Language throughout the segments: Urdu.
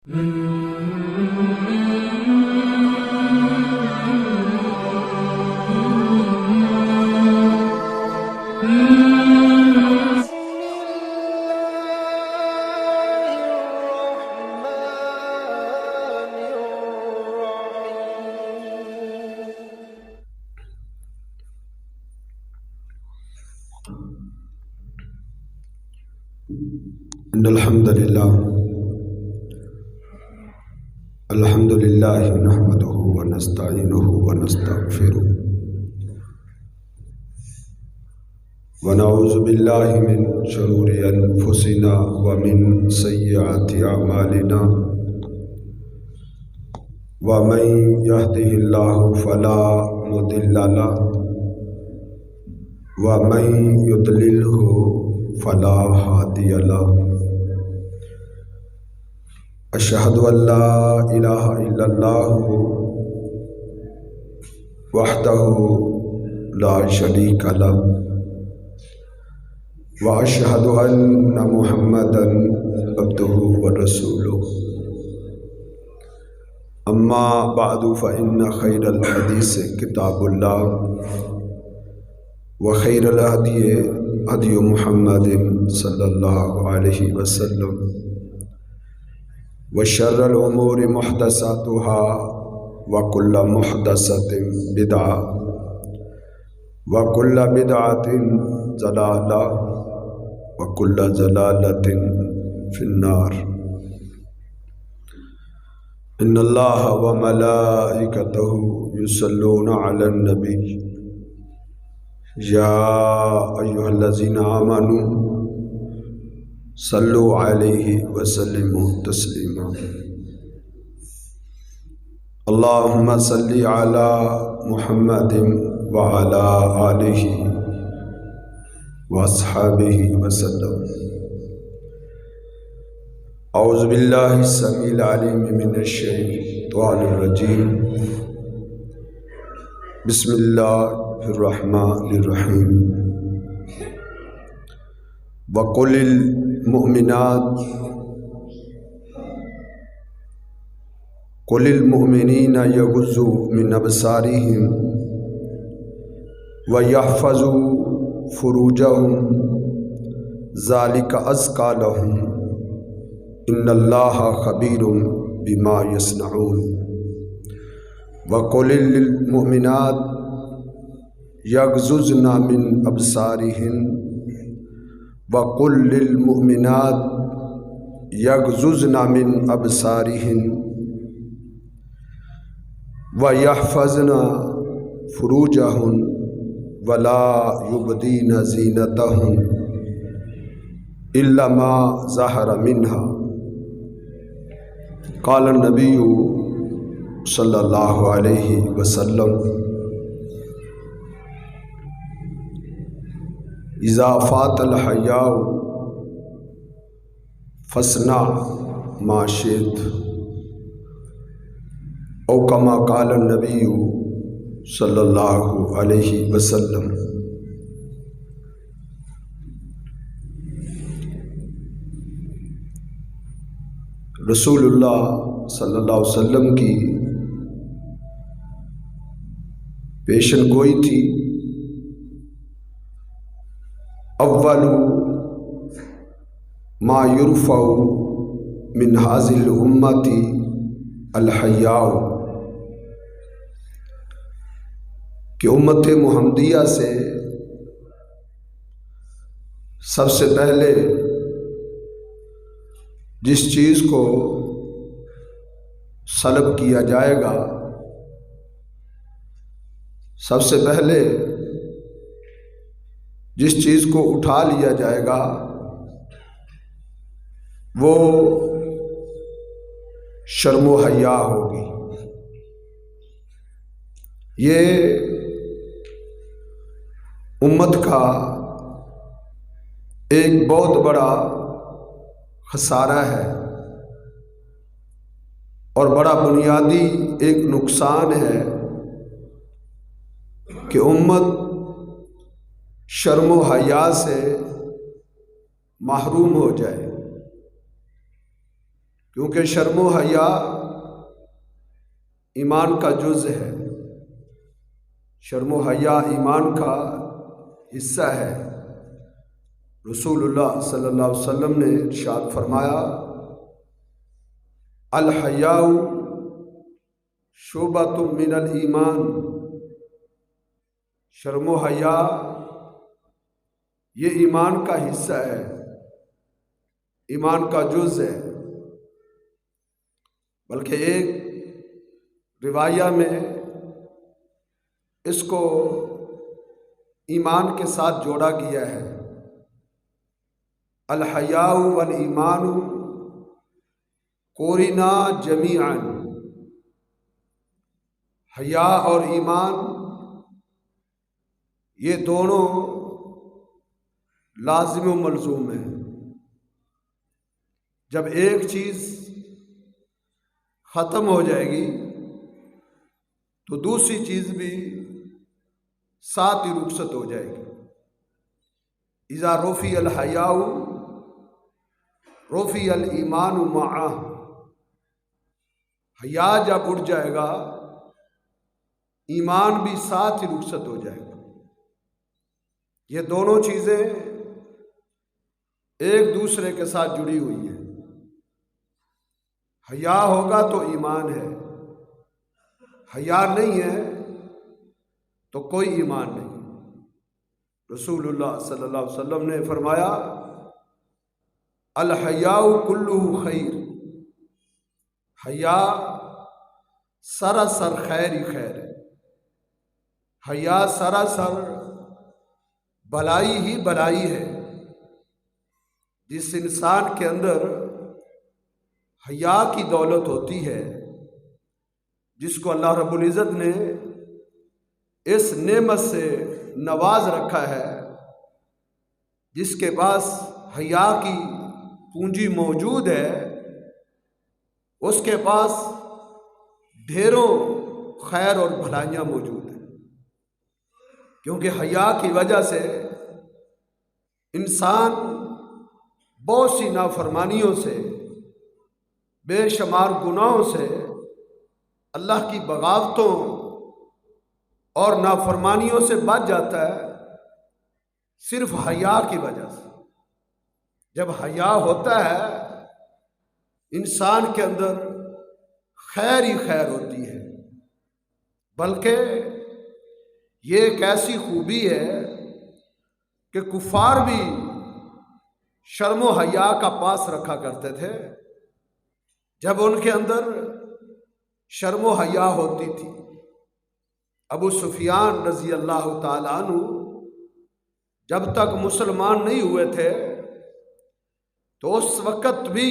ان الحمد للہ نحمده ونستعینه ونستغفره ونعوذ باللہ من شرور انفسنا ومن سیئات اعمالنا ومن يهده الله فلا مضل له ومن يضلله فلا هادي له اشهد ان لا اله الا الله وحده لا شريك له واشهد ان محمدا عبده ورسوله اما بعد فان خير الحديث كتاب الله وخير الهدي هدي محمد صلی اللہ علیہ وسلم وشر الامور محدثاتها وكل محدثة بدعة وكل بدعة ضلالة وكل ضلالة في النار ان اللہ وملائکته يصلون على النبي یا ایھا الذین آمنوا صلوا علیہ وسلموا تسلیما اللہم صل علی محمد وعلی آلہ واصحابہ وسلم اعوذ باللہ السمیع العلیم من الشیطان الرجیم بسم اللہ الرحمن الرحیم وقل المؤمنات قل المؤمنین یغضوا من ابصارہم ویحفظوا فروجہم ذلک ازکی لہم ان اللہ خبیر بما یصنعون وقل للمؤمنات یغضضن من ابصارہن وقل للمؤمنات یغضضن من ابصارہن ویحفظن فروجہن ولا یبدین زینتہن الا ما ظہر منہا قال النبی صلی اللہ علیہ وسلم اذا فات الحیاء فاصنع ما شئت او کما قال النبی صلی اللہ علیہ وسلم رسول اللہ صلی اللہ علیہ وسلم کی پیشن گوئی تھی اول ما یرفع من هذه الامت الحیاء کہ امت محمدیہ سے سب سے پہلے جس چیز کو سلب کیا جائے گا، سب سے پہلے جس چیز کو اٹھا لیا جائے گا وہ شرم و حیا ہوگی۔ یہ امت کا ایک بہت بڑا خسارہ ہے اور بڑا بنیادی ایک نقصان ہے کہ امت شرم و حیا سے محروم ہو جائے۔ کیونکہ شرم و حیا ایمان کا جز ہے، شرم و حیا ایمان کا حصہ ہے۔ رسول اللہ صلی اللہ علیہ وسلم نے ارشاد فرمایا، الحیاء شعبۃ من الایمان، شرم و حیا یہ ایمان کا حصہ ہے، ایمان کا جز ہے۔ بلکہ ایک روایہ میں اس کو ایمان کے ساتھ جوڑا گیا ہے، الحیاء والایمان قرنا جمیعا، حیا اور ایمان یہ دونوں لازم و ملزوم ہیں۔ جب ایک چیز ختم ہو جائے گی تو دوسری چیز بھی ساتھ ہی رخصت ہو جائے گی۔ اذا رفع الحیاء رفع الایمان معہ، حیا جب اٹھ جائے گا ایمان بھی ساتھ ہی رخصت ہو جائے گا۔ یہ دونوں چیزیں ایک دوسرے کے ساتھ جڑی ہوئی ہیں۔ حیا ہوگا تو ایمان ہے، حیا نہیں ہے تو کوئی ایمان نہیں۔ رسول اللہ صلی اللہ علیہ وسلم نے فرمایا، الحیاء کلہ خیر، حیا سراسر خیر ہی خیر ہے، حیا سراسر بلائی ہی بلائی ہے۔ جس انسان کے اندر حیا کی دولت ہوتی ہے، جس کو اللہ رب العزت نے اس نعمت سے نواز رکھا ہے، جس کے پاس حیا کی پونجی موجود ہے، اس کے پاس ڈھیروں خیر اور بھلائیاں موجود ہیں۔ کیونکہ حیا کی وجہ سے انسان بہت سی نافرمانیوں سے، بے شمار گناہوں سے، اللہ کی بغاوتوں اور نافرمانیوں سے بچ جاتا ہے، صرف حیا کی وجہ سے۔ جب حیا ہوتا ہے انسان کے اندر خیر ہی خیر ہوتی ہے۔ بلکہ یہ ایک ایسی خوبی ہے کہ کفار بھی شرم و حیا کا پاس رکھا کرتے تھے۔ جب ان کے اندر شرم و حیا ہوتی تھی، ابو سفیان رضی اللہ تعالیٰ عنہ جب تک مسلمان نہیں ہوئے تھے تو اس وقت بھی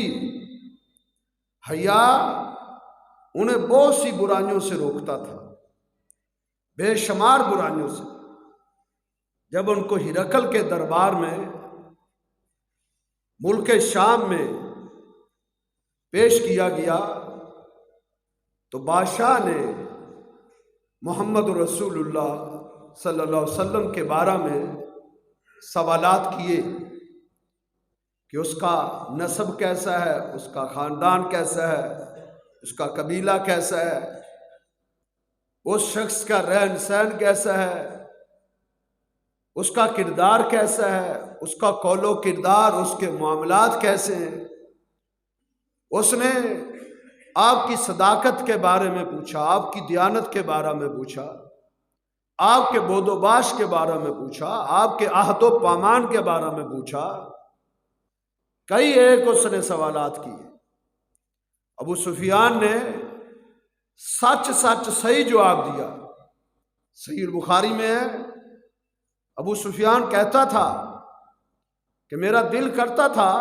حیا انہیں بہت سی برائیوں سے روکتا تھا، بے شمار برائیوں سے۔ جب ان کو ہرقل کے دربار میں ملک شام میں پیش کیا گیا تو بادشاہ نے محمد رسول اللہ صلی اللہ علیہ وسلم کے بارے میں سوالات کیے کہ اس کا نسب کیسا ہے، اس کا خاندان کیسا ہے، اس کا قبیلہ کیسا ہے، اس شخص کا رہن سہن کیسا ہے، اس کا کردار کیسا ہے، اس کا قول و کردار، اس کے معاملات کیسے ہیں۔ اس نے آپ کی صداقت کے بارے میں پوچھا، آپ کی دیانت کے بارے میں پوچھا، آپ کے بود و باش کے بارے میں پوچھا، آپ کے عہد و پیمان کے بارے میں پوچھا، کئی ایک اس نے سوالات کیے۔ ابو سفیان نے سچ سچ صحیح جواب دیا۔ صحیح البخاری میں ہے، ابو سفیان کہتا تھا کہ میرا دل کرتا تھا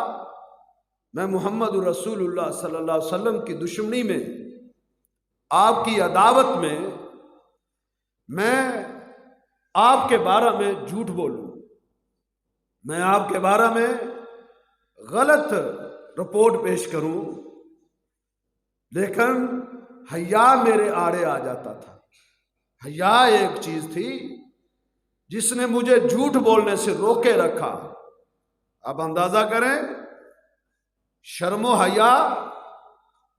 میں محمد رسول اللہ صلی اللہ علیہ وسلم کی دشمنی میں، آپ کی عداوت میں آپ کے بارے میں جھوٹ بولوں، میں آپ کے بارے میں غلط رپورٹ پیش کروں، لیکن حیا میرے آڑے آ جاتا تھا۔ حیا ایک چیز تھی جس نے مجھے جھوٹ بولنے سے روکے رکھا۔ اب اندازہ کریں، شرم و حیا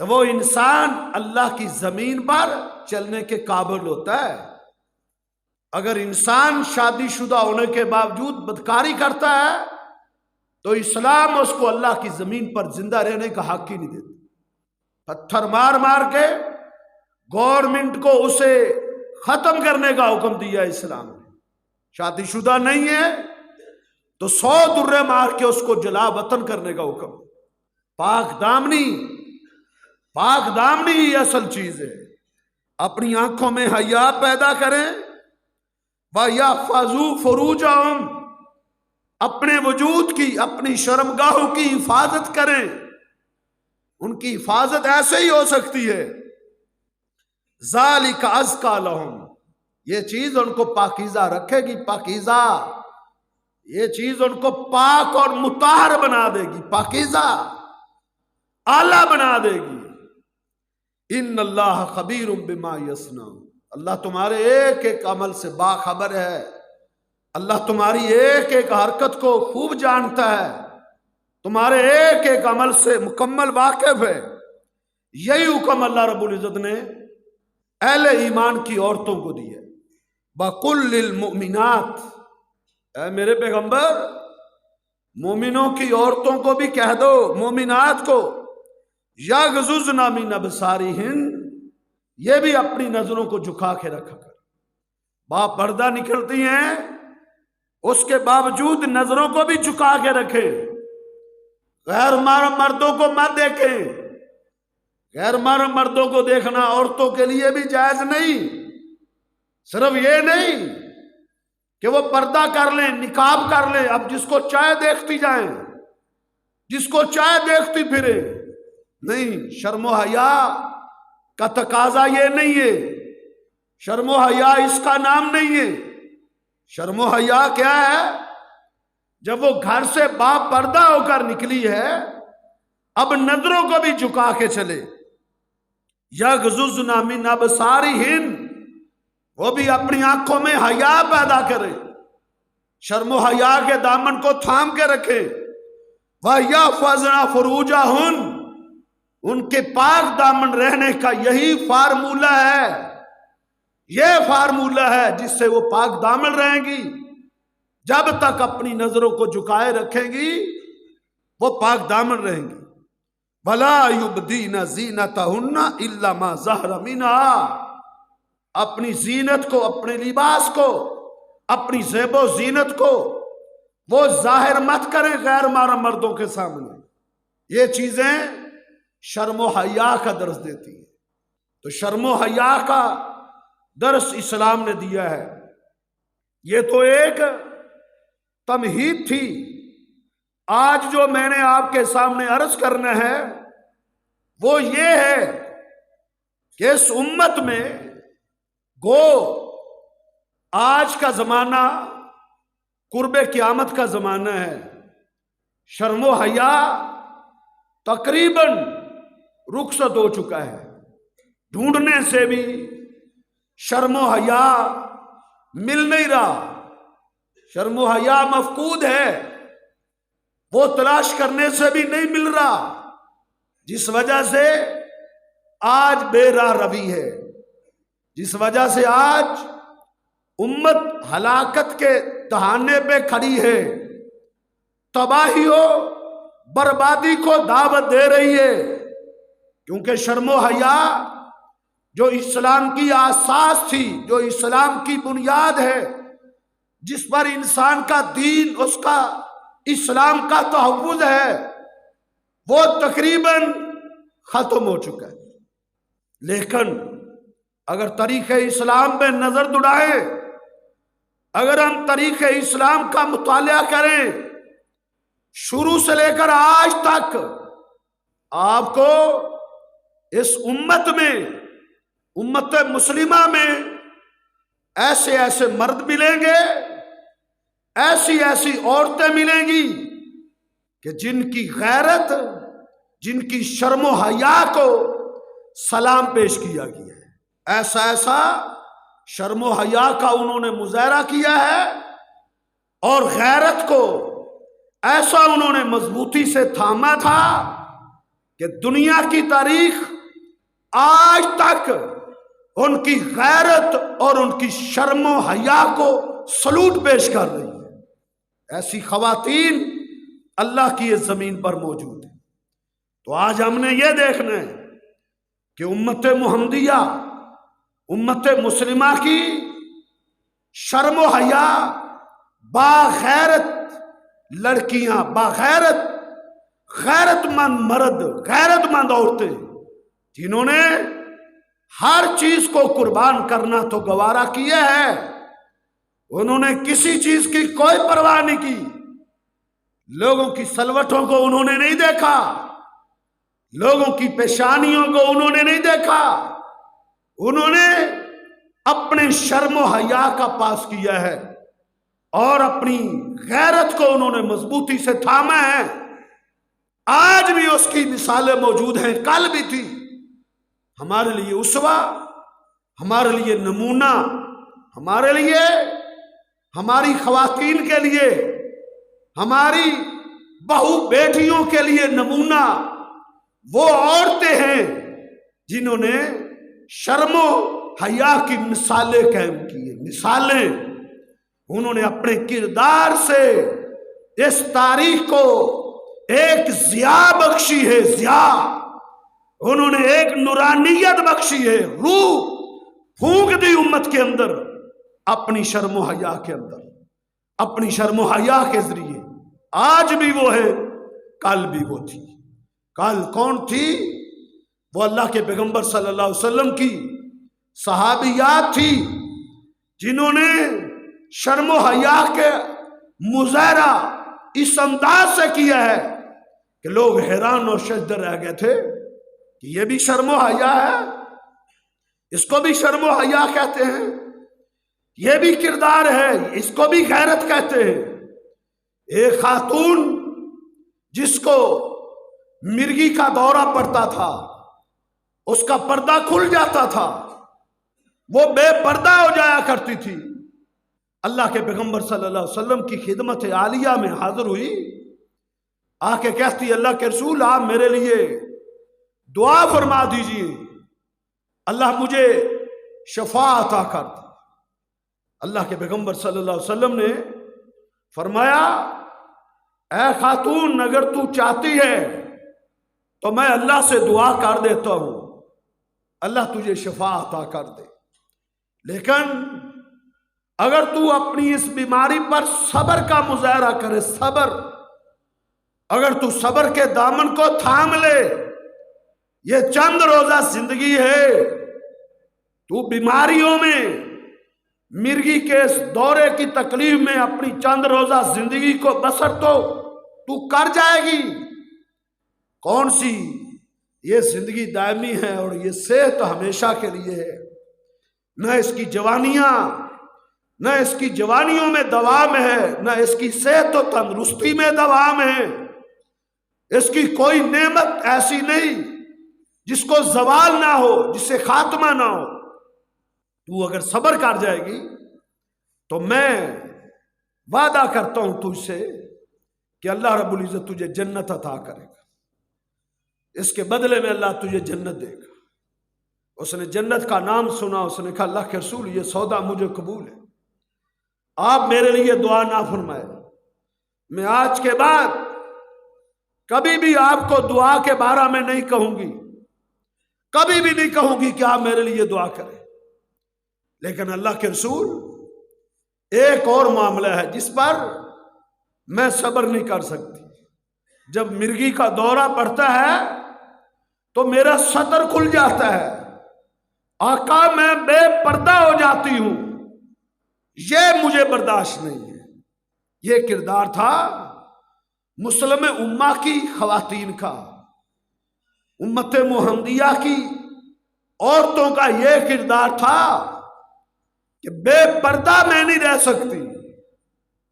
تو وہ انسان اللہ کی زمین پر چلنے کے قابل ہوتا ہے۔ اگر انسان شادی شدہ ہونے کے باوجود بدکاری کرتا ہے تو اسلام اس کو اللہ کی زمین پر زندہ رہنے کا حق ہی نہیں دیتا۔ پتھر مار مار کے گورنمنٹ کو اسے ختم کرنے کا حکم دیا اسلام نے۔ شادی شدہ نہیں ہے تو 100 درے مار کے اس کو جلا وطن کرنے کا حکم۔ پاک دامنی ہی اصل چیز ہے۔ اپنی آنکھوں میں حیا پیدا کریں، وَيَحْفَظُوا فُرُوجَهُمْ، اپنے وجود کی، اپنی شرمگاہوں کی حفاظت کریں۔ ان کی حفاظت ایسے ہی ہو سکتی ہے، ذَلِكَ أَزْكَىٰ لَهُمْ، یہ چیز ان کو پاکیزہ رکھے گی، پاکیزہ، یہ چیز ان کو پاک اور مطہر بنا دے گی، پاکیزہ، اعلیٰ بنا دے گی۔ ان اللہ خبیر بما یصنعون، اللہ تمہارے ایک ایک عمل سے باخبر ہے، اللہ تمہاری ایک ایک حرکت کو خوب جانتا ہے، تمہارے ایک ایک عمل سے مکمل واقف ہے۔ یہی حکم اللہ رب العزت نے اہل ایمان کی عورتوں کو دیا۔ وَقُلْ لِلْمُؤْمِنَاتِ، اے میرے پیغمبر مومنوں کی عورتوں کو بھی کہہ دو، مومنات کو، یغضضن من ابصارہن، یہ بھی اپنی نظروں کو جھکا کے رکھا کر۔ باپ پردہ نکلتی ہیں اس کے باوجود نظروں کو بھی جھکا کے رکھے۔ غیر محرم مردوں کو مت دیکھیں، غیر محرم مردوں کو دیکھنا عورتوں کے لیے بھی جائز نہیں۔ صرف یہ نہیں کہ وہ پردہ کر لیں، نقاب کر لیں، اب جس کو چاہے دیکھتی جائیں، جس کو چاہے دیکھتی پھرے، نہیں۔ شرم و حیا کا تقاضا یہ نہیں ہے، شرم و حیا اس کا نام نہیں ہے۔ شرم و حیا کیا ہے؟ جب وہ گھر سے باپ پردہ ہو کر نکلی ہے، اب نظروں کو بھی جھکا کے چلے۔ یغضضن من ابصارہن، وہ بھی اپنی آنکھوں میں حیا پیدا کرے، شرم و حیا کے دامن کو تھام کے رکھے۔ وَيَحْفَظْنَ فُرُوجَهُنَّ، ان کے پاک دامن رہنے کا یہی فارمولہ ہے، یہ فارمولہ ہے جس سے وہ پاک دامن رہیں گی۔ جب تک اپنی نظروں کو جھکائے رکھیں گی وہ پاک دامن رہیں گی۔ وَلَا يُبْدِينَ زِينَتَهُنَّ إِلَّا مَا ظَهَرَ مِنْهَا، اپنی زینت کو، اپنے لباس کو، اپنی زیب و زینت کو وہ ظاہر مت کریں غیر محرم مردوں کے سامنے۔ یہ چیزیں شرم و حیا کا درس دیتی ہے۔ تو شرم و حیا کا درس اسلام نے دیا ہے۔ یہ تو ایک تمہید تھی۔ آج جو میں نے آپ کے سامنے عرض کرنا ہے وہ یہ ہے کہ اس امت میں گو آج کا زمانہ قرب قیامت کا زمانہ ہے، شرم و حیا تقریباً رخصت ہو چکا ہے، ڈھونڈنے سے بھی شرم و حیا مل نہیں رہا، شرم و حیا مفقود ہے، وہ تلاش کرنے سے بھی نہیں مل رہا، جس وجہ سے آج بے راہ روی ہے، جس وجہ سے آج امت ہلاکت کے دہانے پہ کھڑی ہے، تباہی و بربادی کو دعوت دے رہی ہے، کیونکہ شرم و حیا جو اسلام کی اساس تھی، جو اسلام کی بنیاد ہے، جس پر انسان کا دین، اس کا اسلام کا تحفظ ہے، وہ تقریباً ختم ہو چکا ہے۔ لیکن اگر تاریخ اسلام پہ نظر دوڑائیں، اگر ہم تاریخ اسلام کا مطالعہ کریں شروع سے لے کر آج تک، آپ کو اس امت میں، امت مسلمہ میں ایسے ایسے مرد ملیں گے، ایسی ایسی عورتیں ملیں گی کہ جن کی غیرت، جن کی شرم و حیا کو سلام پیش کیا گیا ہے۔ ایسا ایسا شرم و حیا کا انہوں نے مظاہرہ کیا ہے، اور غیرت کو ایسا انہوں نے مضبوطی سے تھاما تھا کہ دنیا کی تاریخ آج تک ان کی غیرت اور ان کی شرم و حیا کو سلوٹ پیش کر رہی ہے۔ ایسی خواتین اللہ کی اس زمین پر موجود ہیں۔ تو آج ہم نے یہ دیکھنا ہے کہ امت محمدیہ، امت مسلمہ کی شرم و حیا، باغیرت لڑکیاں، باغیرت غیرت مند مرد، غیرت مند عورتیں، جنہوں نے ہر چیز کو قربان کرنا تو گوارا کیا ہے، انہوں نے کسی چیز کی کوئی پرواہ نہیں کی، لوگوں کی سلوٹوں کو انہوں نے نہیں دیکھا، لوگوں کی پیشانیوں کو انہوں نے نہیں دیکھا، انہوں نے اپنے شرم و حیا کا پاس کیا ہے اور اپنی غیرت کو انہوں نے مضبوطی سے تھاما ہے۔ آج بھی اس کی مثالیں موجود ہیں، کل بھی تھی، ہمارے لیے اسوہ، ہمارے لیے نمونہ، ہمارے لیے، ہماری خواتین کے لیے، ہماری بہو بیٹیوں کے لیے نمونہ وہ عورتیں ہیں جنہوں نے شرم و حیا کی مثالیں قائم کی ہیں۔ مثالیں انہوں نے اپنے کردار سے اس تاریخ کو ایک ضیاء بخشی ہے، ضیاء، انہوں نے ایک نورانیت بخشی ہے، روح پھونک دی امت کے اندر، اپنی شرم و حیا کے اندر، اپنی شرم و حیا کے ذریعے۔ آج بھی وہ ہے، کل بھی وہ تھی۔ کل کون تھی؟ وہ اللہ کے پیغمبر صلی اللہ علیہ وسلم کی صحابیات تھی، جنہوں نے شرم و حیا کے مظاہرہ اس انداز سے کیا ہے کہ لوگ حیران اور شجدر رہ گئے تھے کہ یہ بھی شرم و حیا ہے، اس کو بھی شرم و حیا کہتے ہیں، یہ بھی کردار ہے، اس کو بھی غیرت کہتے ہیں۔ ایک خاتون جس کو مرگی کا دورہ پڑتا تھا، اس کا پردہ کھل جاتا تھا، وہ بے پردہ ہو جایا کرتی تھی، اللہ کے پیغمبر صلی اللہ علیہ وسلم کی خدمت عالیہ میں حاضر ہوئی، آ کے کہتی اللہ کے رسول آپ میرے لیے دعا فرما دیجئے، اللہ مجھے شفا عطا کر دے۔ اللہ کے پیغمبر صلی اللہ علیہ وسلم نے فرمایا اے خاتون اگر تو چاہتی ہے تو میں اللہ سے دعا کر دیتا ہوں، اللہ تجھے شفا عطا کر دے، لیکن اگر تو اپنی اس بیماری پر صبر کا مظاہرہ کرے، صبر، اگر تو صبر کے دامن کو تھام لے، یہ چند روزہ زندگی ہے، تو بیماریوں میں، مرگی کے اس دورے کی تکلیف میں اپنی چند روزہ زندگی کو بسر تو کر جائے گی، کون سی یہ زندگی دائمی ہے اور یہ صحت ہمیشہ کے لیے ہے، نہ اس کی جوانیاں، نہ اس کی جوانیوں میں دوام ہے، نہ اس کی صحت و تندرستی میں دوام ہے، اس کی کوئی نعمت ایسی نہیں جس کو زوال نہ ہو، جس سے خاتمہ نہ ہو۔ تو اگر صبر کر جائے گی تو میں وعدہ کرتا ہوں تجھ سے کہ اللہ رب العزت تجھے جنت عطا کرے گا، اس کے بدلے میں اللہ تجھے جنت دے گا۔ اس نے جنت کا نام سنا، اس نے کہا اللہ کے رسول یہ سودا مجھے قبول ہے، آپ میرے لیے دعا نہ فرمائے، میں آج کے بعد کبھی بھی آپ کو دعا کے بارے میں نہیں کہوں گی، کبھی بھی نہیں کہوں گی کہ آپ میرے لیے دعا کریں۔ لیکن اللہ کے رسول ایک اور معاملہ ہے جس پر میں صبر نہیں کر سکتی، جب مرگی کا دورہ پڑتا ہے تو میرا صدر کھل جاتا ہے، آقا میں بے پردہ ہو جاتی ہوں، یہ مجھے برداشت نہیں ہے۔ یہ کردار تھا مسلم امہ کی خواتین کا، امت محمدیہ کی عورتوں کا یہ کردار تھا کہ بے پردہ میں نہیں رہ سکتی۔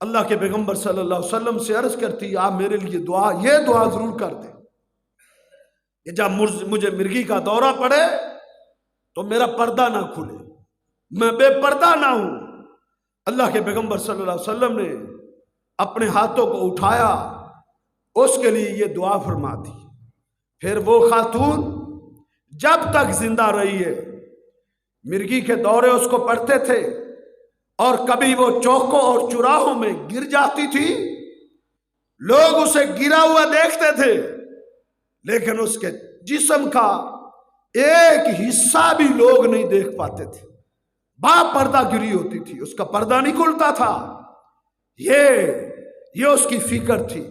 اللہ کے پیغمبر صلی اللہ علیہ وسلم سے عرض کرتی آپ میرے لیے دعا، یہ دعا ضرور کر دیں کہ جب مجھے مرگی کا دورہ پڑے تو میرا پردہ نہ کھلے، میں بے پردہ نہ ہوں۔ اللہ کے پیغمبر صلی اللہ علیہ وسلم نے اپنے ہاتھوں کو اٹھایا، اس کے لیے یہ دعا فرما دی، پھر وہ خاتون جب تک زندہ رہی ہے مرگی کے دورے اس کو پڑتے تھے، اور کبھی وہ چوکوں اور چراہوں میں گر جاتی تھی، لوگ اسے گرا ہوا دیکھتے تھے لیکن اس کے جسم کا ایک حصہ بھی لوگ نہیں دیکھ پاتے تھے، با پردہ گری ہوتی تھی، اس کا پردہ نہیں کھلتا تھا۔ یہ اس کی فکر تھی،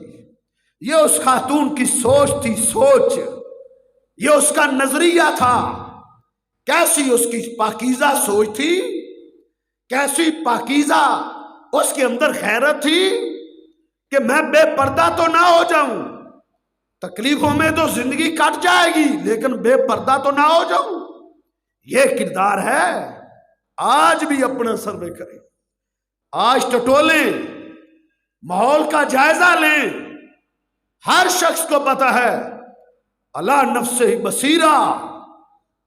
یہ اس خاتون کی سوچ تھی، سوچ یہ اس کا نظریہ تھا۔ کیسی اس کی پاکیزہ سوچ تھی، کیسی پاکیزہ اس کے اندر غیرت تھی کہ میں بے پردہ تو نہ ہو جاؤں، تکلیفوں میں تو زندگی کٹ جائے گی لیکن بے پردہ تو نہ ہو جاؤں۔ یہ کردار ہے۔ آج بھی اپنا سروے کریں، آج ٹٹولیں، ماحول کا جائزہ لیں۔ ہر شخص کو پتا ہے اللہ نفسہ بصیرہ،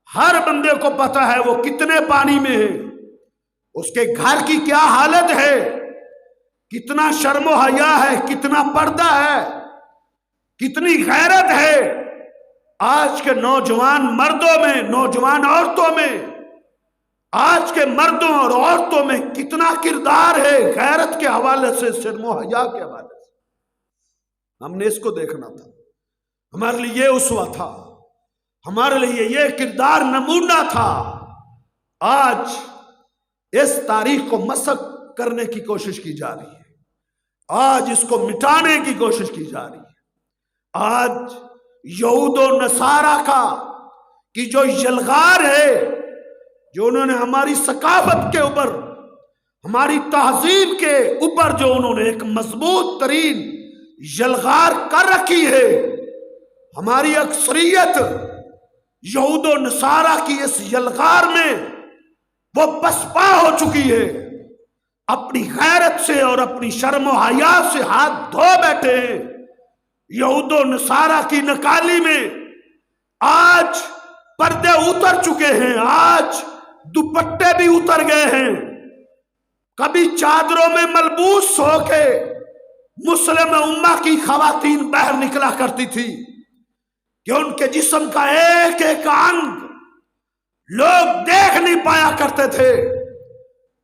ہر بندے کو پتا ہے وہ کتنے پانی میں ہے، اس کے گھر کی کیا حالت ہے، کتنا شرم و حیا ہے، کتنا پردہ ہے، کتنی غیرت ہے۔ آج کے نوجوان مردوں میں، نوجوان عورتوں میں، آج کے مردوں اور عورتوں میں کتنا کردار ہے غیرت کے حوالے سے، شرم و حیا کے حوالے سے۔ ہم نے اس کو دیکھنا تھا، ہمارے لیے یہ اسوہ تھا، ہمارے لیے یہ کردار نمونہ تھا۔ آج اس تاریخ کو مسخ کرنے کی کوشش کی جا رہی ہے، آج اس کو مٹانے کی کوشش کی جا رہی ہے۔ آج یہود و نصارہ کی جو یلغار ہے، جو انہوں نے ہماری ثقافت کے اوپر، ہماری تہذیب کے اوپر جو انہوں نے ایک مضبوط ترین یلغار کر رکھی ہے، ہماری اکثریت یہود و نصارہ کی اس یلغار میں وہ پسپا ہو چکی ہے، اپنی غیرت سے اور اپنی شرم و حیا سے ہاتھ دھو بیٹھے ہیں۔ یہود و نصارہ کی نکالی میں آج پردے اتر چکے ہیں، آج دوپٹے بھی اتر گئے ہیں۔ کبھی چادروں میں ملبوس ہو کے مسلم امہ کی خواتین باہر نکلا کرتی تھی کہ ان کے جسم کا ایک ایک انگ لوگ دیکھ نہیں پایا کرتے تھے۔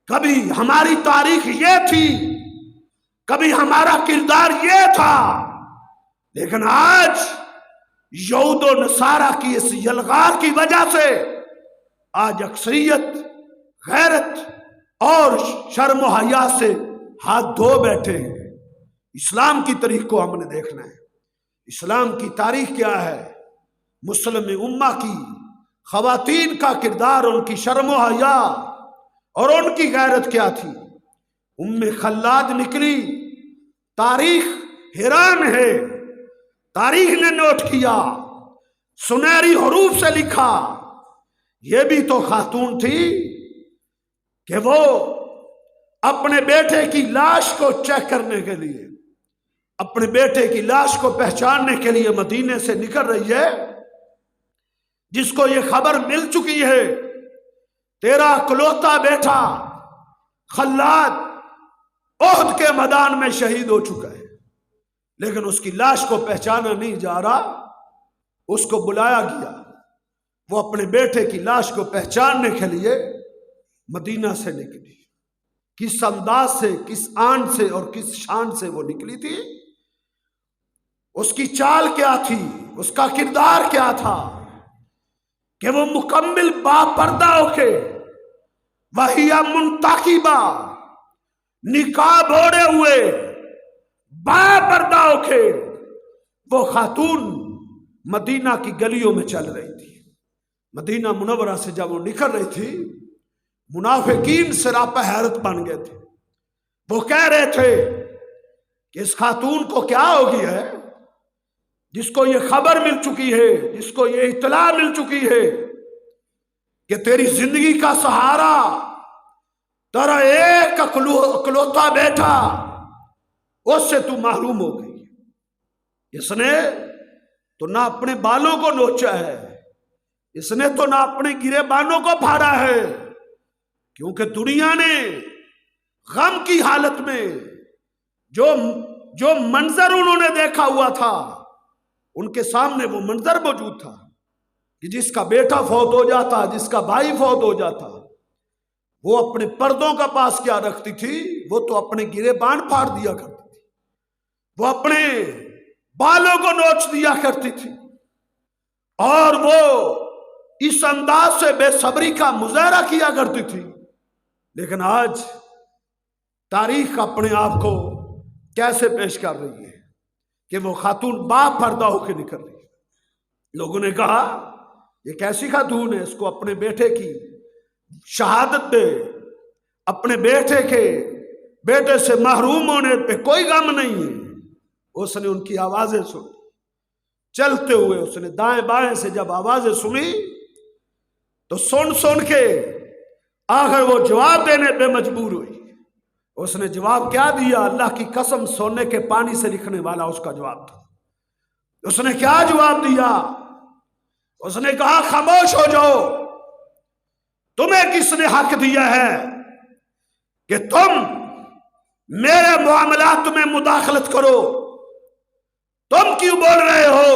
کبھی ہماری تاریخ یہ تھی، کبھی ہمارا کردار یہ تھا، لیکن آج یہود و نصارہ کی اس یلغار کی وجہ سے آج اکثریت غیرت اور شرم و حیا سے ہاتھ دھو بیٹھے ہیں۔ اسلام کی تاریخ کو ہم نے دیکھنا ہے، اسلام کی تاریخ کیا ہے، مسلم امہ کی خواتین کا کردار، ان کی شرم و حیا اور ان کی غیرت کیا تھی۔ ام خلاد نکلی، تاریخ حیران ہے، تاریخ نے نوٹ کیا، سنہری حروف سے لکھا، یہ بھی تو خاتون تھی کہ وہ اپنے بیٹے کی لاش کو چیک کرنے کے لیے، اپنے بیٹے کی لاش کو پہچاننے کے لیے مدینے سے نکل رہی ہے، جس کو یہ خبر مل چکی ہے تیرا اکلوتا بیٹا خلاد احد کے میدان میں شہید ہو چکا ہے، لیکن اس کی لاش کو پہچانا نہیں جا رہا۔ اس کو بلایا گیا، وہ اپنے بیٹے کی لاش کو پہچاننے کے لیے مدینہ سے نکلی۔ کس انداز سے، کس آن سے اور کس شان سے وہ نکلی تھی، اس کی چال کیا تھی، اس کا کردار کیا تھا کہ وہ مکمل با پردہ ہو کے، وَهِيَ مُنْتَقِبَةٌ، نقاب اوڑے ہوئے با پردہ ہو کے وہ خاتون مدینہ کی گلیوں میں چل رہی تھی۔ مدینہ منورہ سے جب وہ نکل رہی تھی، منافقین سراپا حیرت بن گئے تھے۔ وہ کہہ رہے تھے کہ اس خاتون کو کیا ہو گیا ہے، جس کو یہ خبر مل چکی ہے، جس کو یہ اطلاع مل چکی ہے کہ تیری زندگی کا سہارا تیرا ایک اکلوتا بیٹا، اس سے تو محروم ہو گئی۔ اس نے تو نہ اپنے بالوں کو نوچا ہے، اس نے تو نہ اپنے گرے بانوں کو پھاڑا ہے، کیونکہ دنیا نے غم کی حالت میں جو منظر انہوں نے دیکھا ہوا تھا، ان کے سامنے وہ منظر موجود تھا کہ جس کا بیٹا فوت ہو جاتا، جس کا بھائی فوت ہو جاتا، وہ اپنے پردوں کا پاس کیا رکھتی تھی؟ وہ تو اپنے گریبان پھاڑ دیا کرتی تھی، وہ اپنے بالوں کو نوچ دیا کرتی تھی، اور وہ اس انداز سے بے صبری کا مظاہرہ کیا کرتی تھی۔ لیکن آج تاریخ اپنے آپ کو کیسے پیش کر رہی ہے کہ وہ خاتون باپ پردہ ہو کے نکل رہی ہے۔ لوگوں نے کہا یہ کیسی خاتون ہے، اس کو اپنے بیٹے کی شہادت دے، اپنے بیٹے سے محروم ہونے پہ کوئی غم نہیں ہے۔ اس نے ان کی آوازیں سنی، چلتے ہوئے اس نے دائیں بائیں سے جب آوازیں سنی تو سن کے آخر وہ جواب دینے پہ مجبور ہوئی۔ اس نے جواب کیا دیا؟ اللہ کی قسم، سونے کے پانی سے لکھنے والا اس کا جواب تھا۔ اس نے کیا جواب دیا؟ اس نے کہا خاموش ہو جاؤ، تمہیں کس نے حق دیا ہے کہ تم میرے معاملات میں مداخلت کرو؟ تم کیوں بول رہے ہو؟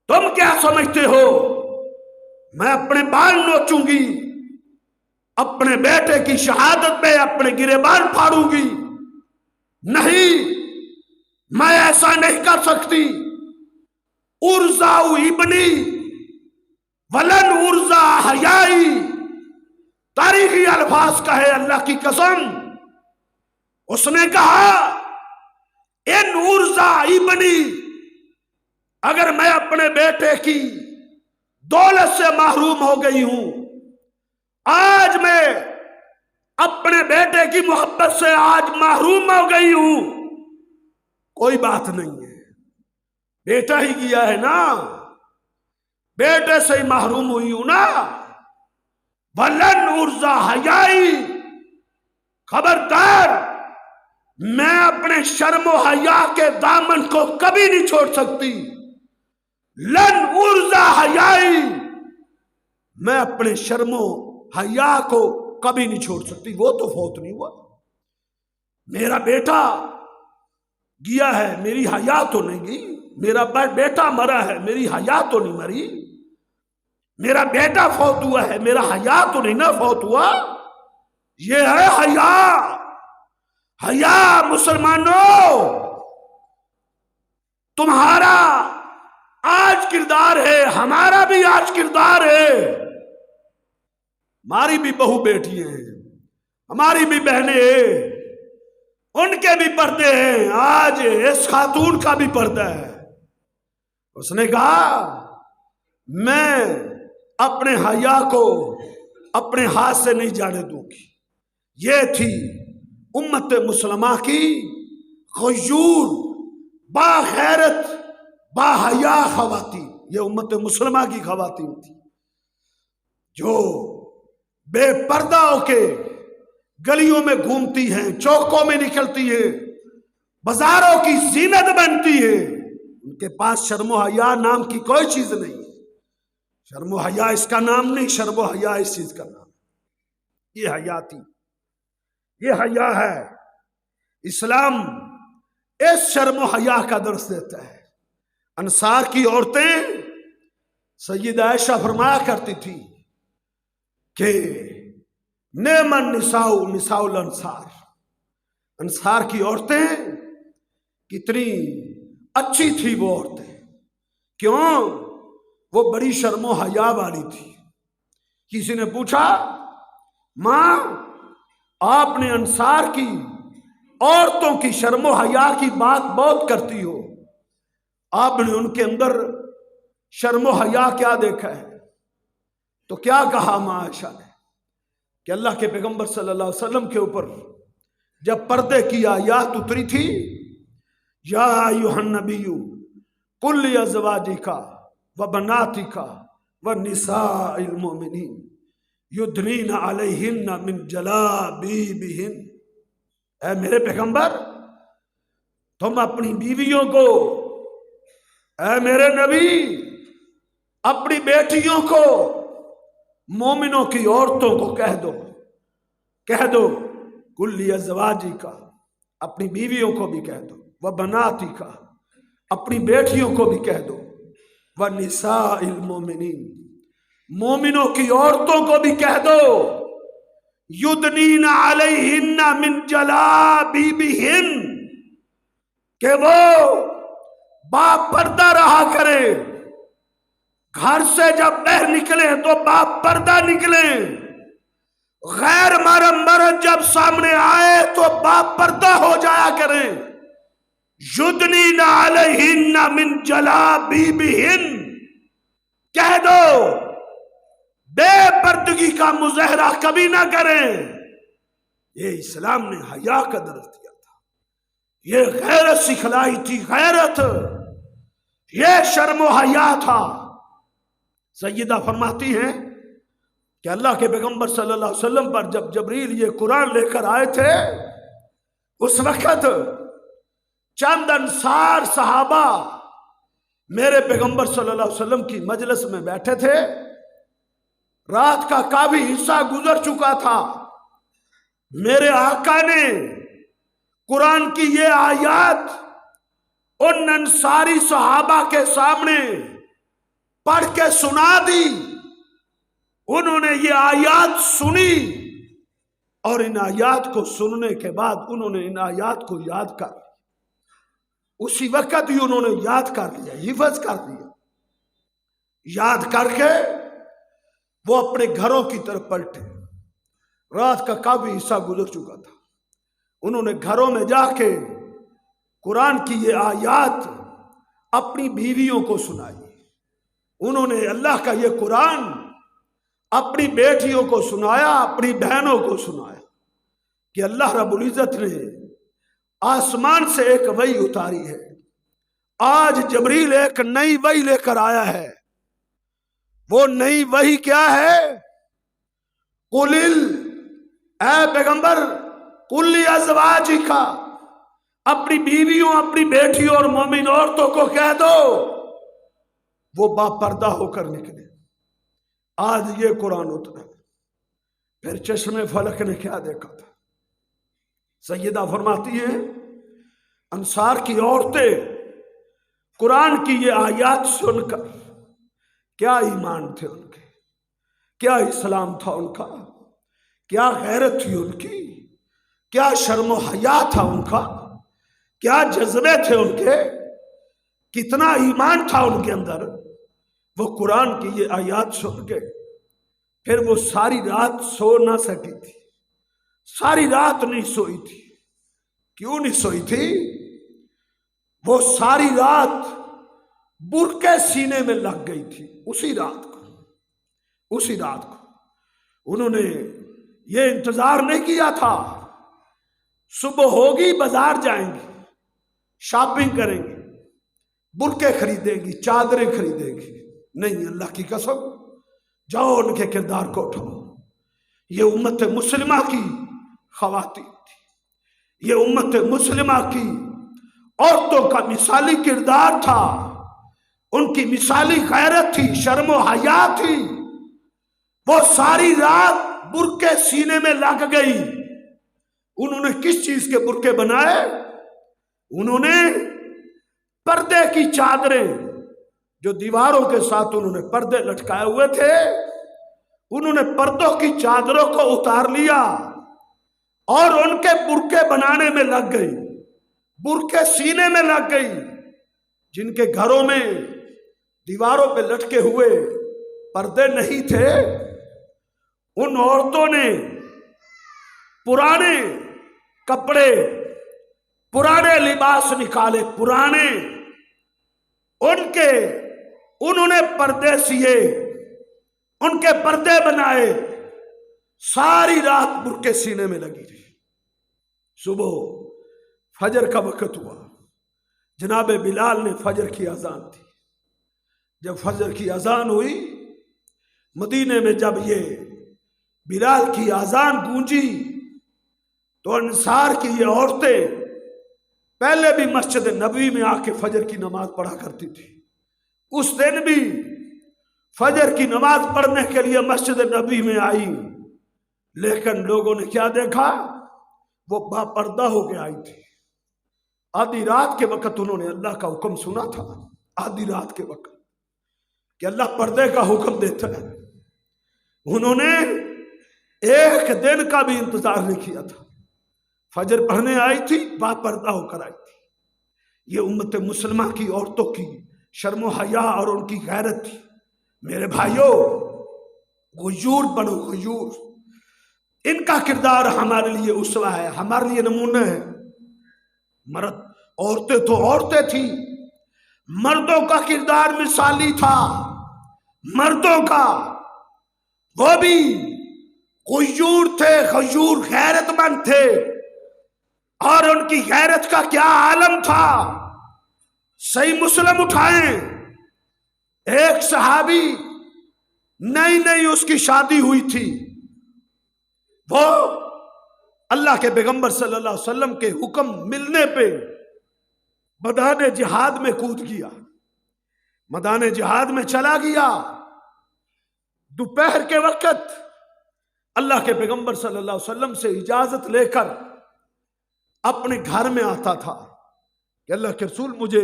تم کیا سمجھتے ہو میں اپنے بال نوچوں گی، اپنے بیٹے کی شہادت پہ اپنے گریبان پھاڑوں گی؟ نہیں، میں ایسا نہیں کر سکتی۔ ارزا ابنی ولن ارزا حیائی، تاریخی الفاظ کا ہے، اللہ کی قسم۔ اس نے کہا ان ارزا ابنی، اگر میں اپنے بیٹے کی دولت سے محروم ہو گئی ہوں، آج میں اپنے بیٹے کی محبت سے آج محروم ہو گئی ہوں، کوئی بات نہیں ہے، بیٹا ہی کیا ہے نا، بیٹے سے ہی محروم ہوئی ہوں نا۔ ولن ارزا حیائی، خبردار، میں اپنے شرم و حیا کے دامن کو کبھی نہیں چھوڑ سکتی۔ لن ارزا حیائی، میں اپنے شرم و حیا کو کبھی نہیں چھوڑ سکتی۔ وہ تو فوت نہیں ہوا، میرا بیٹا گیا ہے، میری حیا تو نہیں گئی۔ میرا بیٹا مرا ہے، میری حیا تو نہیں مری۔ میرا بیٹا فوت ہوا ہے، میرا حیا تو نہیں نہ فوت ہوا۔ یہ ہے حیا۔ حیا مسلمانوں، تمہارا آج کردار ہے، ہمارا بھی آج کردار ہے۔ ہماری بھی بہو بیٹی ہیں، ہماری بھی بہنیں ہیں، ان کے بھی پردے ہیں، آج اس خاتون کا بھی پردہ ہے۔ اس نے کہا میں اپنے حیا کو اپنے ہاتھ سے نہیں جانے دوں گی۔ یہ تھی امت مسلمہ کی غیور، باغیرت، باحیا خواتین۔ یہ امت مسلمہ کی خواتین تھی جو بے پردہ ہو کے گلیوں میں گھومتی ہیں، چوکوں میں نکلتی ہیں، بازاروں کی زینت بنتی ہے۔ ان کے پاس شرم و حیا نام کی کوئی چیز نہیں ہے۔ شرم و حیا اس کا نام نہیں، شرم و حیا اس چیز کا نام۔ یہ حیا تھی، یہ حیا ہے۔ اسلام اس شرم و حیا کا درس دیتا ہے۔ انصار کی عورتیں، سیدہ عائشہ فرمایا کرتی تھی کہ نعم النساء نساء الانصار، انصار کی عورتیں کتنی اچھی تھی وہ عورتیں۔ کیوں؟ وہ بڑی شرم و حیا والی تھی۔ کسی نے پوچھا ماں آپ نے انصار کی عورتوں کی شرم و حیا کی بات بہت کرتی ہو، آپ نے ان کے اندر شرم و حیا کیا دیکھا ہے؟ تو کیا کہا ماں عائشہ نے کہ اللہ کے پیغمبر صلی اللہ علیہ وسلم کے اوپر جب پردے کی آیات اتری تھی، یا ایھا النبی قل لازواجک وبناتک ونساء المؤمنین یدنین علیہن من جلابیبہن، اے میرے پیغمبر تم اپنی بیویوں کو، اے میرے نبی اپنی بیٹیوں کو، مومنوں کی عورتوں کو کہہ دو قل لازواجک، اپنی بیویوں کو بھی کہہ دو، وبناتک، اپنی بیٹیوں کو بھی کہہ دو وَنِسَاءِ الْمُؤْمِنِينَ، مومنوں کی عورتوں کو بھی کہہ دو یُدْنِینَ عَلَیہنَّ مِنْ جَلَابِیبِہِنَّ، کہ وہ با پردہ رہا کرے، گھر سے جب باہر نکلے تو با پردہ نکلیں، غیر محرم مرد جب سامنے آئے تو با پردہ ہو جایا کریں۔ یدنین علیہن من جلابیبہن، کہہ دو بے پردگی کا مظاہرہ کبھی نہ کریں۔ یہ اسلام نے حیا کا درس دیا تھا، یہ غیرت سکھلائی تھی، غیرت، یہ شرم و حیا تھا۔ سیدہ فرماتی ہیں کہ اللہ کے پیغمبر صلی اللہ علیہ وسلم پر جب جبریل یہ قرآن لے کر آئے تھے، اس وقت چند انصار صحابہ میرے پیغمبر صلی اللہ علیہ وسلم کی مجلس میں بیٹھے تھے، رات کا کافی حصہ گزر چکا تھا، میرے آقا نے قرآن کی یہ آیات ان انصاری صحابہ کے سامنے پڑھ کے سنا دی۔ انہوں نے یہ آیات سنی اور ان آیات کو سننے کے بعد انہوں نے ان آیات کو یاد کر لیا، اسی وقت ہی انہوں نے یاد کر لیا، حفظ کر لیا۔ یاد کر کے وہ اپنے گھروں کی طرف پلٹے، رات کا کافی حصہ گزر چکا تھا، انہوں نے گھروں میں جا کے قرآن کی یہ آیات اپنی بیویوں کو سنائی، انہوں نے اللہ کا یہ قرآن اپنی بیٹیوں کو سنایا، اپنی بہنوں کو سنایا کہ اللہ رب العزت نے آسمان سے ایک وحی اتاری ہے، آج جبریل ایک نئی وحی لے کر آیا ہے۔ وہ نئی وحی کیا ہے؟ اے پیغمبر، قل لازواجک، اپنی بیویوں، اپنی بیٹیوں اور مومن عورتوں کو کہہ دو وہ با پردہ ہو کر نکلے۔ آج یہ قرآن اترا۔ پھر چشم فلک نے کیا دیکھا تھا؟ سیدہ فرماتی ہیں انصار کی عورتیں قرآن کی یہ آیات سن کر، کیا ایمان تھے ان کے، کیا اسلام تھا ان کا، کیا غیرت تھی ان کی، کیا شرم و حیا تھا ان کا، کیا جذبے تھے ان کے، کتنا ایمان تھا ان کے اندر۔ وہ قرآن کی یہ آیات سن کے پھر وہ ساری رات سو نہ سکی تھی، ساری رات نہیں سوئی تھی۔ کیوں نہیں سوئی تھی؟ وہ ساری رات برقع سینے میں لگ گئی تھی۔ اسی رات کو انہوں نے یہ انتظار نہیں کیا تھا صبح ہوگی بازار جائیں گی، شاپنگ کریں گی، برقع خریدیں گی، چادریں خریدیں گی۔ نہیں، اللہ کی قسم، جاؤ ان کے کردار کو اٹھاؤ۔ یہ امت مسلمہ کی خواتین تھی، یہ امت مسلمہ کی عورتوں کا مثالی کردار تھا، ان کی مثالی غیرت تھی، شرم و حیا تھی۔ وہ ساری رات برقع سینے میں لگ گئی۔ انہوں نے کس چیز کے برقع بنائے؟ انہوں نے پردے کی چادریں، جو دیواروں کے ساتھ انہوں نے پردے لٹکائے ہوئے تھے، انہوں نے پردوں کی چادروں کو اتار لیا اور ان کے برقع بنانے میں لگ گئی، برقع سینے میں لگ گئی۔ جن کے گھروں میں دیواروں پہ لٹکے ہوئے پردے نہیں تھے، ان عورتوں نے پرانے کپڑے، پرانے لباس نکالے، پرانے، انہوں نے پردے سیے، ان کے پردے بنائے، ساری رات برقع سینے میں لگی رہی۔ صبح فجر کا وقت ہوا، جناب بلال نے فجر کی اذان دی۔ جب فجر کی اذان ہوئی، مدینے میں جب یہ بلال کی اذان گونجی تو انصار کی یہ عورتیں پہلے بھی مسجد نبوی میں آ کے فجر کی نماز پڑھا کرتی تھی، اس دن بھی فجر کی نماز پڑھنے کے لیے مسجد نبوی میں آئی، لیکن لوگوں نے کیا دیکھا؟ وہ با پردہ ہو کے آئی تھی۔ آدھی رات کے وقت انہوں نے اللہ کا حکم سنا تھا، آدھی رات کے وقت کہ اللہ پردے کا حکم دیتا ہے، انہوں نے ایک دن کا بھی انتظار نہیں کیا تھا، فجر پڑھنے آئی تھی، با پردہ ہو کر آئی تھی۔ یہ امت مسلمہ کی عورتوں کی شرم و حیا اور ان کی غیرت تھی۔ میرے بھائیوں، غیور بنو، غیور، ان کا کردار ہمارے لیے اسوہ ہے، ہمارے لیے نمونہ ہے۔ مرد، عورتیں تو عورتیں تھی، مردوں کا کردار مثالی تھا، مردوں کا، وہ بھی غیور تھے، غیور غیرت مند تھے، اور ان کی غیرت کا کیا عالم تھا۔ صحیح مسلم اٹھائیں، ایک صحابی نئی اس کی شادی ہوئی تھی، وہ اللہ کے پیغمبر صلی اللہ علیہ وسلم کے حکم ملنے پہ میدان جہاد میں کود گیا، میدان جہاد میں چلا گیا۔ دوپہر کے وقت اللہ کے پیغمبر صلی اللہ علیہ وسلم سے اجازت لے کر اپنے گھر میں آتا تھا کہ اللہ کے رسول مجھے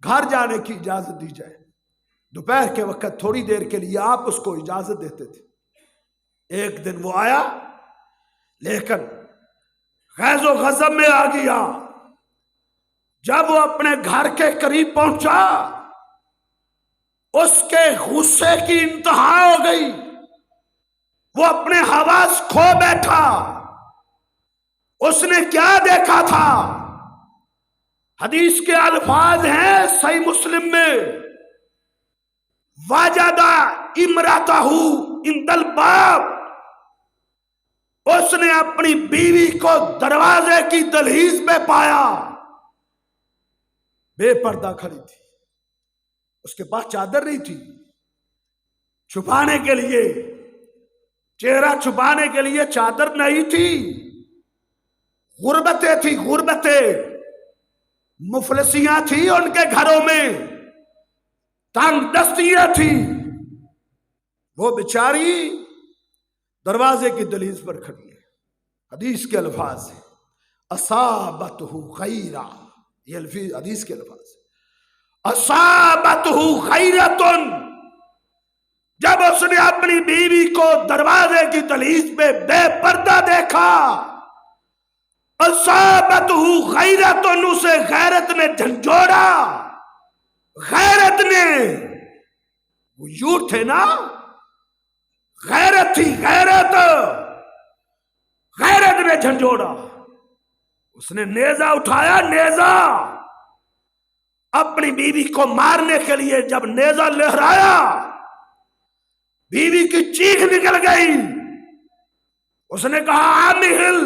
گھر جانے کی اجازت دی جائے۔ دوپہر کے وقت تھوڑی دیر کے لیے آپ اس کو اجازت دیتے تھے۔ ایک دن وہ آیا، لیکن غیظ و غضب میں آ گیا۔ جب وہ اپنے گھر کے قریب پہنچا، اس کے غصے کی انتہا ہو گئی، وہ اپنے حواس کھو بیٹھا۔ اس نے کیا دیکھا تھا؟ حدیث کے الفاظ ہیں صحیح مسلم میں، وجد امرأتہ عند الباب، اس نے اپنی بیوی کو دروازے کی دہلیز پہ پایا، بے پردہ کھڑی تھی، اس کے پاس چادر نہیں تھی، چھپانے کے لیے، چہرہ چھپانے کے لیے چادر نہیں تھی، غربتیں تھی، غربتیں، مفلسیاں تھی ان کے گھروں میں، تنگ دستیاں تھی، وہ بیچاری دروازے کی دہلیز پر کھڑی ہے۔ حدیث کے الفاظ ہیں اصابتہ غیرہ، یہ حدیث کے الفاظ ہیں اصابتہ غیرۃ، جب اس نے اپنی بیوی کو دروازے کی دہلیز پہ بے پردہ دیکھا، اصابتہ غیرۃ، اسے غیرت نے جھنجھوڑا، غیرت نے، وہ یور تھے نا، غیرت تھی، غیرت، غیرت نے جھنجھوڑا۔ اس نے نیزہ اٹھایا، نیزہ، اپنی بیوی کو مارنے کے لیے جب نیزہ لہرایا، بیوی کی چیخ نکل گئی۔ اس نے کہا عامل،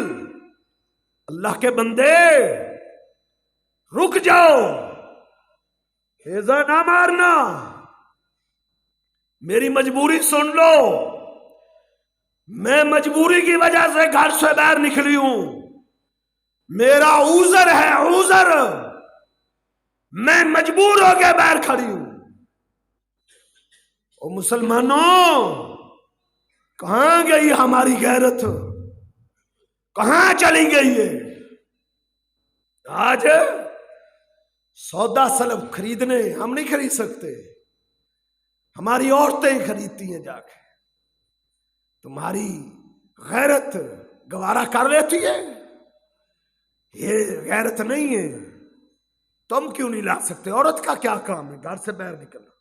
اللہ کے بندے رک جاؤ، نیزہ نہ مارنا، میری مجبوری سن لو، میں مجبوری کی وجہ سے گھر سے باہر نکلی ہوں، میرا عذر ہے، عذر، میں مجبور ہو کے باہر کھڑی ہوں۔ او مسلمانوں، کہاں گئی ہماری غیرت؟ کہاں چلی گئی ہے؟ آج سودا سلب خریدنے ہم نہیں خرید سکتے، ہماری عورتیں خریدتی ہیں جا کے۔ تمہاری غیرت گوارا کر لیتی ہے، یہ غیرت نہیں ہے۔ تم کیوں نہیں لا سکتے؟ عورت کا کیا کام ہے گھر سے باہر نکلنا؟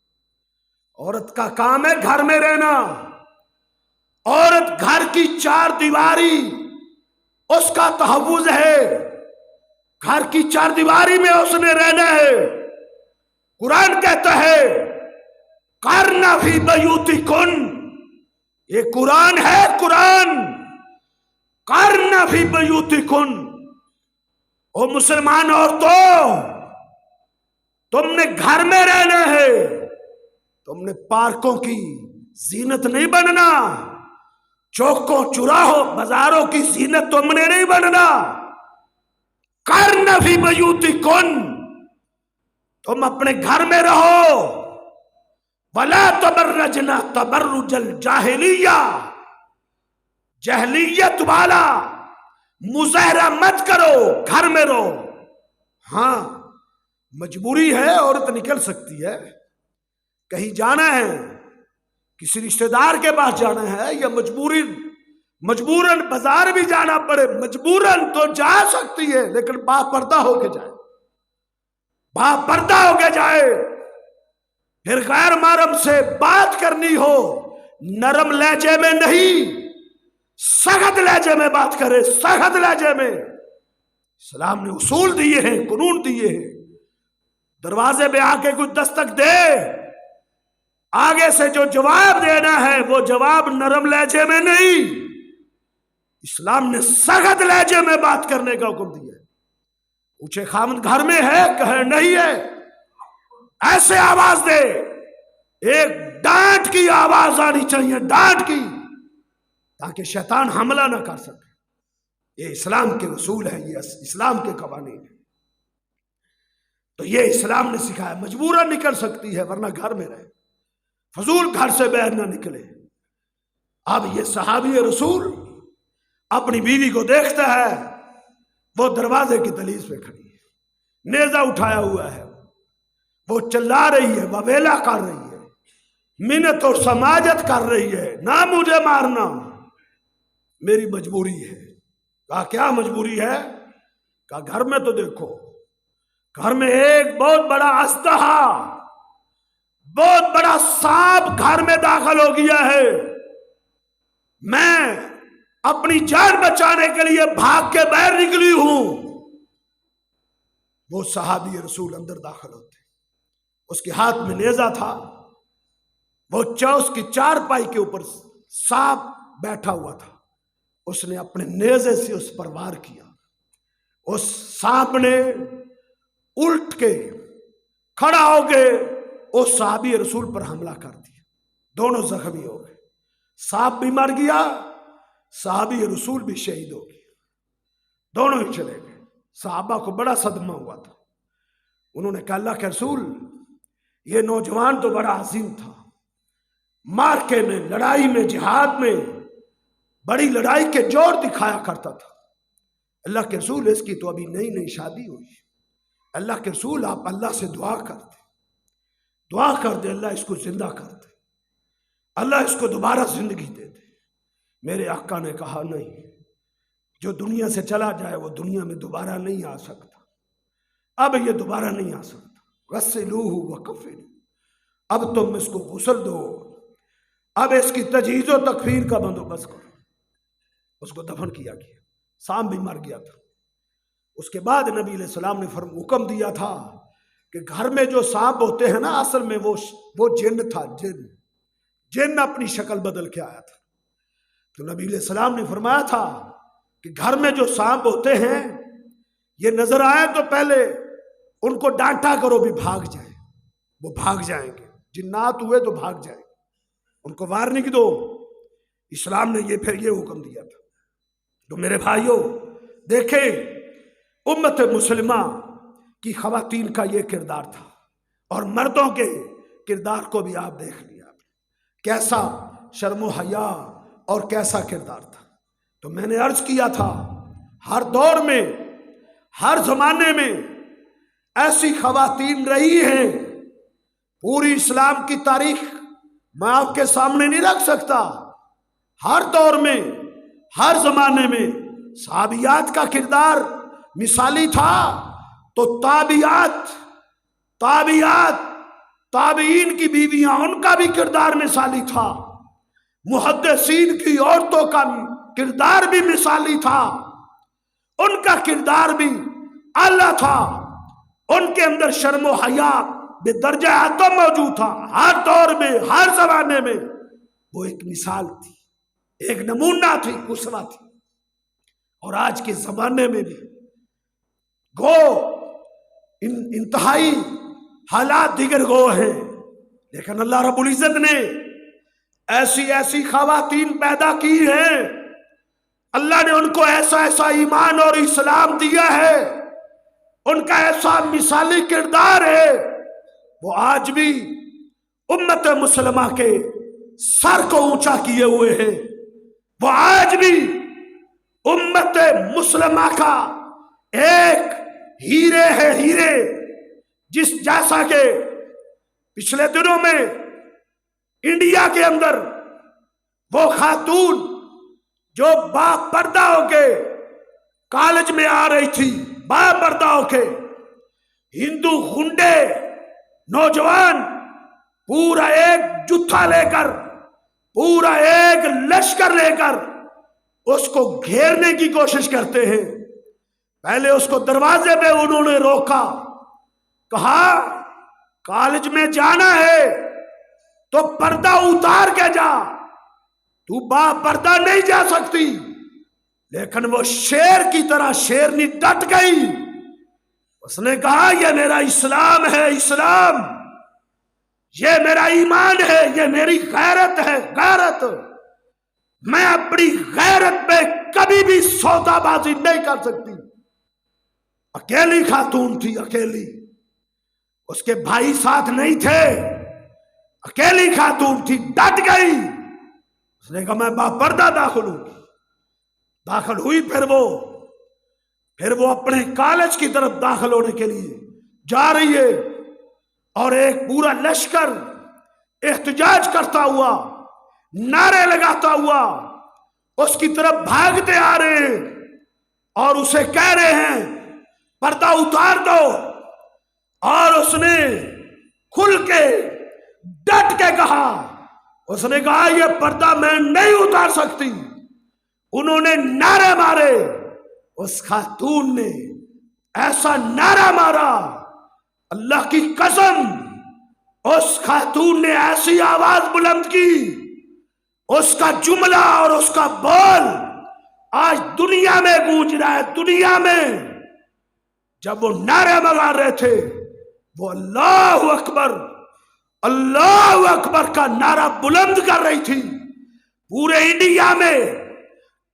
عورت کا کام ہے گھر میں رہنا۔ عورت گھر کی چار دیواری اس کا تحفظ ہے، گھر کی چار دیواری میں اس نے رہنا ہے۔ قرآن کہتا ہے قرنا فی بیوتکن، یہ قرآن ہے، قرآن، قرنا فی بیوتکن۔ او مسلمان عورتوں، تم نے گھر میں رہنا ہے، تم نے پارکوں کی زینت نہیں بننا، چوکوں چوراہوں بازاروں کی زینت تم نے نہیں بننا۔ قرنا فی بیوتکن، تم اپنے گھر میں رہو۔ ولا تبرجن تبرج الجاہلیہ، جہلیت والا مظاہرہ مت کرو، گھر میں رہو۔ ہاں مجبوری ہے، عورت نکل سکتی ہے، کہیں جانا ہے، کسی رشتہ دار کے پاس جانا ہے، یا مجبوراً بازار بھی جانا پڑے، مجبوراً تو جا سکتی ہے، لیکن با پردہ ہو کے جائے، با پردہ ہو کے جائے۔ پھر غیر محرم سے بات کرنی ہو نرم لہجے میں نہیں، سخت لہجے میں بات کرے، سخت لہجے میں۔ اسلام نے اصول دیے ہیں، قانون دیے ہیں۔ دروازے پہ آ کے کوئی دستک دے، آگے سے جو جواب دینا ہے وہ جواب نرم لہجے میں نہیں، اسلام نے سخت لہجے میں بات کرنے کا حکم دیا ہے۔ پوچھے خامد گھر میں ہے، کہے نہیں ہے، ایسے آواز دے، ایک ڈانٹ کی آواز آنی چاہیے، ڈانٹ کی، تاکہ شیطان حملہ نہ کر سکے۔ یہ اسلام کے اصول ہیں، یہ اسلام کے قوانین ہیں۔ تو یہ اسلام نے سکھایا۔ مجبوراً نکل سکتی ہے ورنہ گھر میں رہے، فضول گھر سے باہر نہ نکلے۔ اب یہ صحابی رسول اپنی بیوی کو دیکھتا ہے، وہ دروازے کی دہلیز پہ کھڑی ہے، نیزہ اٹھایا ہوا ہے، وہ چلا رہی ہے، وویلا کر رہی ہے، منت اور سماجت کر رہی ہے، نہ مجھے مارنا، میری مجبوری ہے۔ کہا کیا مجبوری ہے؟ کہا گھر میں تو دیکھو، گھر میں ایک بہت بڑا اژدہا، بہت بڑا سانپ گھر میں داخل ہو گیا ہے، میں اپنی جان بچانے کے لیے بھاگ کے باہر نکلی ہوں۔ وہ صحابی رسول اندر داخل ہوتے، اس کے ہاتھ میں نیزہ تھا، وہ اس کی چارپائی کے اوپر سانپ بیٹھا ہوا تھا، اس نے اپنے نیزے سے اس پر وار کیا، اس سانپ نے الٹ کے کھڑا ہو کے اس صحابی رسول پر حملہ کر دیا، دونوں زخمی ہو گئے، سانپ بھی مر گیا، صحابی رسول بھی شہید ہو گیا، دونوں ہی چلے گئے۔ صحابہ کو بڑا صدمہ ہوا تھا، انہوں نے کہا اللہ کے رسول، یہ نوجوان تو بڑا عظیم تھا، مارکے میں، لڑائی میں، جہاد میں بڑی لڑائی کے جوڑ دکھایا کرتا تھا، اللہ کے رسول اس کی تو ابھی نئی نئی شادی ہوئی، اللہ کے رسول آپ اللہ سے دعا کر دے، اللہ اس کو زندہ کر دے، اللہ اس کو دوبارہ زندگی دے دے۔ میرے آقا نے کہا نہیں، جو دنیا سے چلا جائے وہ دنیا میں دوبارہ نہیں آ سکتا، اب یہ دوبارہ نہیں آ سکتا، غسلوہ وکفنوہ، اب تم اس کو غسل دو، اب اس کی تجہیز و تکفین کا بندوبست کرو۔ اس کو دفن کیا گیا، سانپ بھی مر گیا تھا۔ اس کے بعد نبی علیہ السلام نے حکم دیا تھا کہ گھر میں جو سانپ ہوتے ہیں نا، اصل میں وہ جن تھا، جن اپنی شکل بدل کے آیا تھا۔ تو نبی علیہ السلام نے فرمایا تھا کہ گھر میں جو سانپ ہوتے ہیں یہ نظر آئے تو پہلے ان کو ڈانٹا کرو بھی بھاگ جائیں، وہ بھاگ جائیں گے، جنات ہوئے تو بھاگ جائیں، ان کو وارننگ دو۔ اسلام نے پھر یہ حکم دیا تھا۔ تو میرے بھائیوں دیکھیں، امت مسلمہ کی خواتین کا یہ کردار تھا، اور مردوں کے کردار کو بھی آپ دیکھ لیا، کیسا شرم و حیا اور کیسا کردار تھا۔ تو میں نے عرض کیا تھا، ہر دور میں، ہر زمانے میں ایسی خواتین رہی ہیں، پوری اسلام کی تاریخ میں آپ کے سامنے نہیں رکھ سکتا، ہر دور میں، ہر زمانے میں صحابیات کا کردار مثالی تھا، تو تابعین کی بیویاں، ان کا بھی کردار مثالی تھا، محدثین کی عورتوں کا کردار بھی مثالی تھا، ان کا کردار بھی اعلیٰ تھا، ان کے اندر شرم و حیا بے درجہ اتم موجود تھا، ہر دور میں، ہر زمانے میں وہ ایک مثال تھی، ایک نمونہ تھی، اسوہ تھی۔ اور آج کے زمانے میں بھی گو انتہائی حالات دیگر گو ہیں، لیکن اللہ رب العزت نے ایسی خواتین پیدا کی ہیں، اللہ نے ان کو ایسا ایمان اور اسلام دیا ہے، ان کا ایسا مثالی کردار ہے، وہ آج بھی امت مسلمہ کے سر کو اونچا کیے ہوئے ہیں، وہ آج بھی امت مسلمہ کا ایک ہیرے ہیں ہیرے، جس جیسا کہ پچھلے دنوں میں انڈیا کے اندر وہ خاتون جو با پردہ ہو کے کالج میں آ رہی تھی، با پردہ ہو کے، ہندو گنڈے نوجوان پورا ایک جتھا لے کر، پورا ایک لشکر لے کر اس کو گھیرنے کی کوشش کرتے ہیں۔ پہلے اس کو دروازے پہ انہوں نے روکا، کہا کالج میں جانا ہے تو پردہ اتار کے جا، تو با پردہ نہیں جا سکتی۔ لیکن وہ شیر کی طرح شیرنی ڈٹ گئی، اس نے کہا یہ میرا اسلام ہے، اسلام، یہ میرا ایمان ہے، یہ میری غیرت ہے، غیرت، میں اپنی غیرت پہ کبھی بھی سودا بازی نہیں کر سکتی۔ اکیلی خاتون تھی، اکیلی، اس کے بھائی ساتھ نہیں تھے، اکیلی خاتون تھی، ڈٹ گئی۔ اس نے کہا میں با پردہ داخل ہوں گی۔ داخل ہوئی، پھر وہ اپنے کالج کی طرف داخل ہونے کے لیے جا رہی ہے، اور ایک پورا لشکر احتجاج کرتا ہوا، نعرے لگاتا ہوا اس کی طرف بھاگتے آ رہے ہیں، اور اسے کہہ رہے ہیں پردہ اتار دو۔ اور اس نے کھل کے ڈٹ کے کہا، اس نے کہا یہ پردہ میں نہیں اتار سکتی۔ انہوں نے نعرے مارے، اس خاتون نے ایسا نعرہ مارا، اللہ کی قسم اس خاتون نے ایسی آواز بلند کی، اس کا جملہ اور اس کا بول آج دنیا میں گونج رہا ہے۔ دنیا میں جب وہ نعرے مار رہے تھے، وہ اللہ اکبر، اللہ اکبر کا نعرہ بلند کر رہی تھی۔ پورے انڈیا میں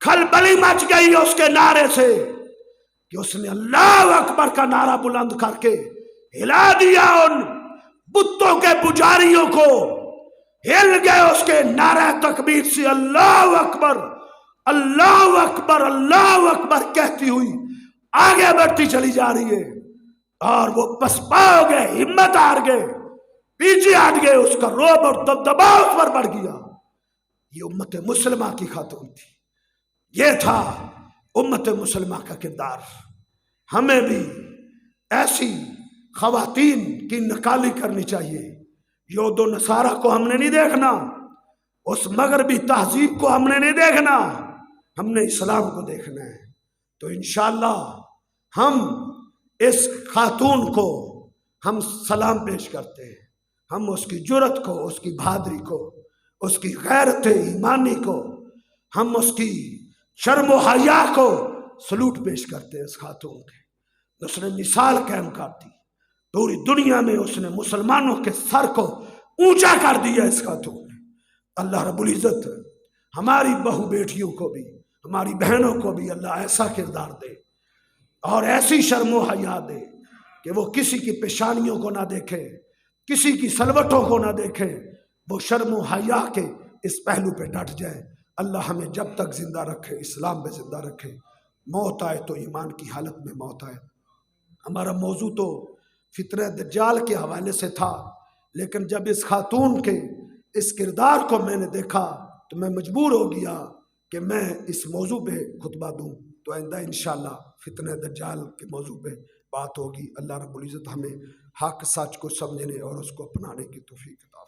کھلبلی مچ گئی اس کے نعرے سے کہ اس نے اللہ اکبر کا نعرہ بلند کر کے ہلا دیا، ان بتوں کے پجاریوں کو ہل گئے اس کے نعرہ تکبیر سے۔ اللہ اکبر، اللہ اکبر، اللہ اکبر کہتی ہوئی آگے بڑھتی چلی جا رہی ہے، اور وہ پسپا ہو گئے، ہمت ہار گئے، پیچھے ہٹ گئے، اس کا روب اور دبدبا اس پر بڑھ گیا۔ یہ امت مسلمہ کی خاتون تھی، یہ تھا امت مسلمہ کا کردار۔ ہمیں بھی ایسی خواتین کی نکالی کرنی چاہیے۔ یہود و نصارہ کو ہم نے نہیں دیکھنا، اس مغربی تہذیب کو ہم نے نہیں دیکھنا، ہم نے اسلام کو دیکھنا ہے۔ تو انشاءاللہ ہم اس خاتون کو ہم سلام پیش کرتے ہیں، ہم اس کی جرأت کو، اس کی بہادری کو، اس کی غیرت ایمانی کو، ہم اس کی شرم و حیا کو سلوٹ پیش کرتے ہیں۔ اس خاتون کے اس نے مثال قائم کر دی، پوری دنیا میں اس نے مسلمانوں کے سر کو اونچا کر دیا اس خاتون نے۔ اللہ رب العزت ہماری بہو بیٹیوں کو بھی، ہماری بہنوں کو بھی اللہ ایسا کردار دے اور ایسی شرم و حیا دے کہ وہ کسی کی پیشانیوں کو نہ دیکھے، کسی کی سلوٹوں کو نہ دیکھے، وہ شرم و حیا کے اس پہلو پہ ڈٹ جائے۔ اللہ ہمیں جب تک زندہ رکھے، اسلام میں زندہ رکھے، موت آئے تو ایمان کی حالت میں موت آئے۔ ہمارا موضوع تو فتنہ دجال کے حوالے سے تھا، لیکن جب اس خاتون کے اس کردار کو میں نے دیکھا تو میں مجبور ہو گیا کہ میں اس موضوع پہ خطبہ دوں۔ تو آئندہ انشاءاللہ فتنہ دجال کے موضوع پہ بات ہوگی۔ اللہ رب العزت ہمیں حق سچ کو سمجھنے اور اس کو اپنانے کی توفیق